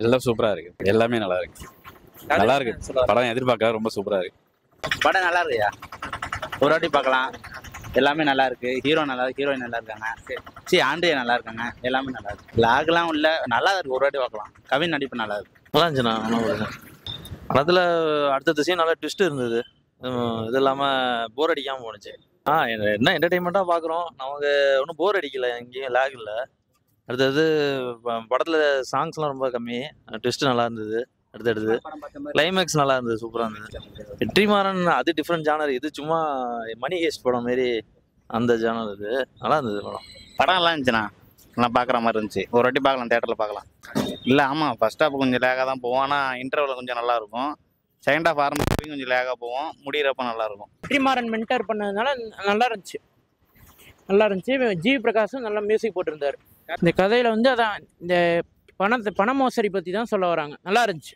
எல்லாம் சூப்பரா இருக்கு, எல்லாமே நல்லா இருக்கு. நல்லா இருக்கு படம், எதிர்பார்க்க ரொம்ப சூப்பரா இருக்கு. படம் நல்லா இருக்குயா, ஒரு வாட்டி பார்க்கலாம். எல்லாமே நல்லா இருக்கு. ஹீரோ நல்லா இருக்கு, ஹீரோயின் நல்லா இருக்காங்க. சரி, ஆண்ட்ரியா நல்லா இருக்காங்க. எல்லாமே நல்லா இருக்கு. லாக்லாம் உள்ள நல்லா இருக்கு, ஒரு வாட்டி பார்க்கலாம். கவின் நடிப்பு நல்லா இருக்கு. நல்லா இருந்துச்சுண்ணா. படத்தில் அடுத்த சீன் நல்லா ட்விஸ்ட் இருந்தது. இது இல்லாமல் போர் அடிக்காமல் போணுச்சு. என்ன என்டர்டெயின்மெண்ட்டாக பார்க்குறோம். நமக்கு ஒன்றும் போர் அடிக்கல, எங்கேயும் லேக் இல்லை. அடுத்தது படத்தில் சாங்ஸ்லாம் ரொம்ப கம்மி, ட்விஸ்ட் நல்லா இருந்தது. அடுத்தடுத்து கிளைமேக்ஸ் நல்லா இருந்தது, சூப்பராக இருந்தது. வெற்றிமாறன் அது டிஃப்ரெண்ட் ஜானர், இது சும்மா மணி ஹேஸ்ட் படம் மாரி அந்த ஜானர். இது நல்லா இருந்தது படம் நல்லா இருந்துச்சுண்ணா, நல்லா பார்க்குற மாதிரி இருந்துச்சு. ஒரு வாட்டி பார்க்கலாம், தேட்டரில் பார்க்கலாம். இல்லை ஆமாம், ஃபர்ஸ்ட் ஹாஃப் கொஞ்சம் லேகாக தான் போவோம், ஆனால் இன்டர்வல் கொஞ்சம் நல்லா இருக்கும். செகண்ட் ஹாஃப் ஆரம்பிச்சு கொஞ்சம் லேகாக போவோம், முடிகிறப்ப நல்லா இருக்கும். வெற்றிமாறன் மென்டர் பண்ணதுனால நல்லா இருந்துச்சு. ஜி பிரகாஷும் நல்லா மியூசிக் போட்டிருந்தாரு. இந்த கதையில் வந்து அதான் இந்த பண மோசடி பற்றி தான் சொல்ல வராங்க. நல்லா இருந்துச்சு.